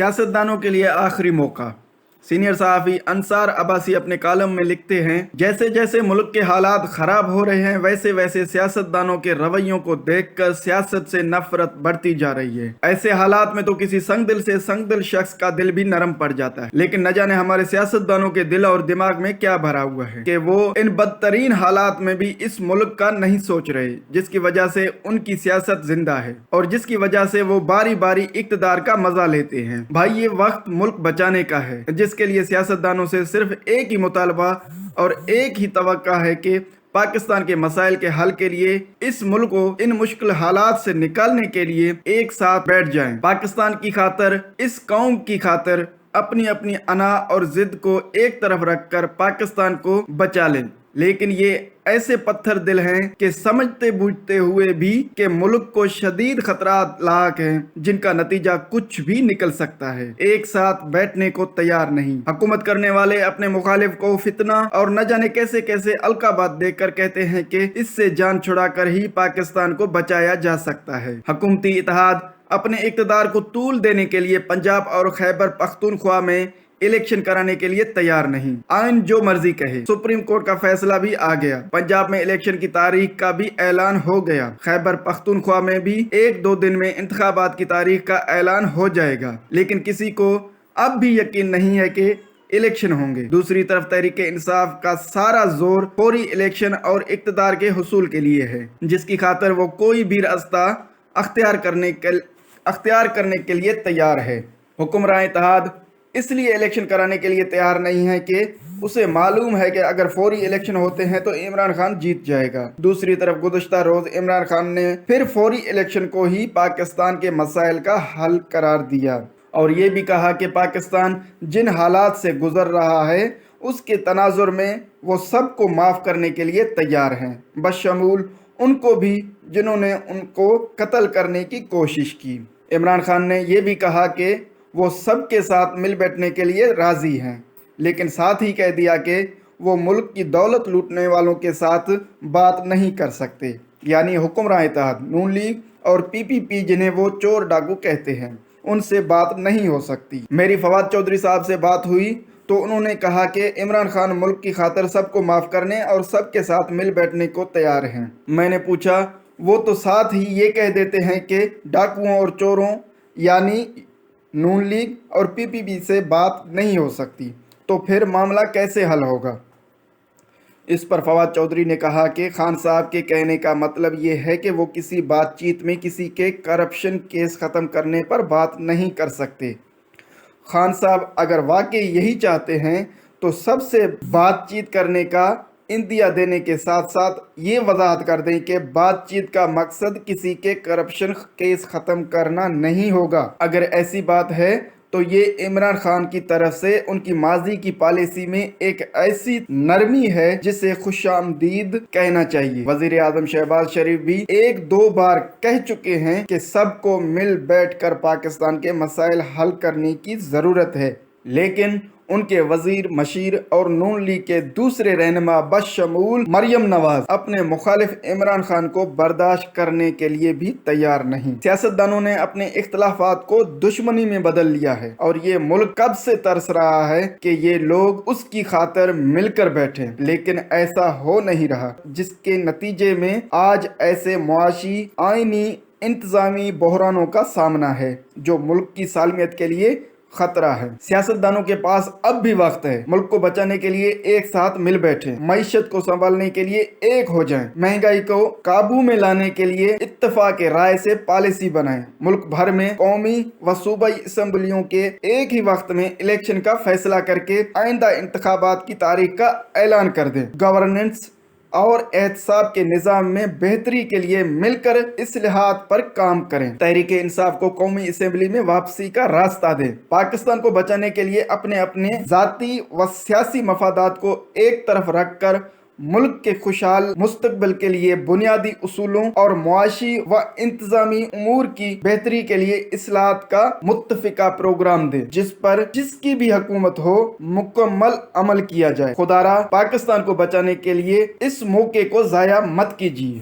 सियासतदानों के लिए आखिरी मौका। सीनियर सहाफ़ी अंसार अब्बासी अपने कॉलम में लिखते हैं, जैसे जैसे मुल्क के हालात ख़राब हो रहे हैं वैसे वैसे सियासतदानों के रवैयों को देखकर सियासत से नफरत बढ़ती जा रही है। ऐसे हालात में तो किसी संगदिल से संगदिल शख्स का दिल भी नरम पड़ जाता है। लेकिन न जाने हमारे सियासतदानों के दिल और दिमाग में क्या भरा हुआ है कि वो इन बदतरीन हालात में भी इस मुल्क का नहीं सोच रहे, जिसकी वजह से उनकी सियासत जिंदा है और जिसकी वजह से वो बारी बारी इक़्तिदार का मजा लेते हैं। भाई, ये वक्त मुल्क बचाने का है, जिसके लिए सियासतदानों से सिर्फ एक ही मुतालबा और एक ही तवक्का है कि पाकिस्तान के मसाइल के हल के लिए, इस मुल्क को इन मुश्किल हालात से निकालने के लिए एक साथ बैठ जाएं। पाकिस्तान की खातर, इस कौम की खातर अपनी अपनी अना और जिद को एक तरफ रखकर पाकिस्तान को बचा लें। लेकिन ये ऐसे पत्थर दिल हैं कि समझते बूझते हुए भी कि मुल्क को शदीद खतरात लाक हैं, जिनका नतीजा कुछ भी निकल सकता है, एक साथ बैठने को तैयार नहीं। हुकूमत करने वाले अपने मुखालिफ को फितना और न जाने कैसे कैसे अलकाबात देकर कहते हैं कि इससे जान छुड़ाकर ही पाकिस्तान को बचाया जा सकता है। हुकूमती इत्तेहाद अपने इक़्तिदार को तूल देने के लिए पंजाब और खैबर पख्तूनख्वा में इलेक्शन कराने के लिए तैयार नहीं। आइन जो मर्जी कहे, सुप्रीम कोर्ट का फैसला भी आ गया। पंजाब में इलेक्शन की तारीख का भी ऐलान हो गया। खैबर पख्तूनख्वा में भी 1-2 दिन में इंतखाबात की तारीख का ऐलान हो जाएगा। लेकिन किसी को अब भी यकीन नहीं है कि इलेक्शन होंगे। दूसरी तरफ तहरीके इंसाफ का सारा जोर फौरी इलेक्शन और इक़्तिदार के हुसूल के लिए है, जिसकी खातर वो कोई भी रास्ता अख्तियार करने के लिए तैयार है। हुक्मरान इत्तेहाद इसलिए इलेक्शन कराने के लिए तैयार नहीं है कि उसे मालूम है कि अगर फौरी इलेक्शन होते हैं तो इमरान खान जीत जाएगा। दूसरी तरफ गुज़श्ता रोज इमरान खान ने फिर फौरी इलेक्शन को ही पाकिस्तान के मसाइल का हल करार दिया और ये भी कहा कि पाकिस्तान जिन हालात से गुजर रहा है उसके तनाजुर में वो सबको माफ़ करने के लिए तैयार हैं, बशमूल उनको भी जिन्होंने उनको कत्ल करने की कोशिश की। इमरान खान ने यह भी कहा कि वो सबके साथ मिल बैठने के लिए राज़ी हैं, लेकिन साथ ही कह दिया कि वो मुल्क की दौलत लूटने वालों के साथ बात नहीं कर सकते, यानी हुक्मरान इत्तेहाद, नून लीग और PPP जिन्हें वो चोर डाकू कहते हैं, उनसे बात नहीं हो सकती। मेरी फवाद चौधरी साहब से बात हुई तो उन्होंने कहा कि इमरान खान मुल्क की खातर सबको माफ़ करने और सबके साथ मिल बैठने को तैयार हैं। मैंने पूछा, वो तो साथ ही ये कह देते हैं कि डाकुओं और चोरों यानी नून लीग और PPP से बात नहीं हो सकती, तो फिर मामला कैसे हल होगा? इस पर फवाद चौधरी ने कहा कि खान साहब के कहने का मतलब ये है कि वो किसी बातचीत में किसी के करप्शन केस ख़त्म करने पर बात नहीं कर सकते। खान साहब अगर वाकई यही चाहते हैं तो सबसे बातचीत करने का इंदिया देने के साथ साथ ये वजाहत कर दें कि बातचीत का मकसद किसी के करप्शन केस ख़त्म करना नहीं होगा। अगर ऐसी बात है तो ये इमरान खान की तरफ से उनकी माजी की पॉलिसी में एक ऐसी नरमी है जिसे खुशामदीद कहना चाहिए। वजीर आजम शहबाज शरीफ भी 1-2 बार कह चुके हैं कि सबको मिल बैठकर पाकिस्तान के मसाइल हल करने की ज़रूरत है, लेकिन उनके वजीर मशीर और नून लीग के दूसरे रहनुमा बशमूल मरियम नवाज अपने मुखालिफ इमरान खान को बर्दाश्त करने के लिए भी तैयार नहीं। सियासतदानों ने अपने इख्तलाफात को दुश्मनी में बदल लिया है और ये मुल्क कब से तरस रहा है कि ये लोग उसकी खातर मिलकर बैठे, लेकिन ऐसा हो नहीं रहा, जिसके नतीजे में आज ऐसे मुआशी आईनी इंतजामी बहरानों का सामना है जो मुल्क की सालमियत के लिए खतरा है। सियासतदानों के पास अब भी वक्त है, मुल्क को बचाने के लिए एक साथ मिल बैठे, मईशत को संभालने के लिए एक हो जाएं, महंगाई को काबू में लाने के लिए इत्तेफाक राय से पॉलिसी बनाएं, मुल्क भर में कौमी व सूबाई असम्बलियों के एक ही वक्त में इलेक्शन का फैसला करके आइंदा इंतखाबात की तारीख का ऐलान कर दें, गवर्नेंस और एहतसाब के निज़ाम में बेहतरी के लिए मिलकर इस्लाहात पर काम करें, तहरीके इंसाफ को कौमी असेंबली में वापसी का रास्ता दें, पाकिस्तान को बचाने के लिए अपने अपने ज़ाती व सियासी मफादात को एक तरफ रखकर मुल्क के खुशहाल मुस्तकबिल के लिए बुनियादी उसूलों और मुआशी व इंतजामी उमूर की बेहतरी के लिए इस्लाहात का मुत्तफिका प्रोग्राम दे, जिस पर जिसकी भी हुकूमत हो मुकम्मल अमल किया जाए। खुदारा पाकिस्तान को बचाने के लिए इस मौके को ज़ाया मत कीजिए।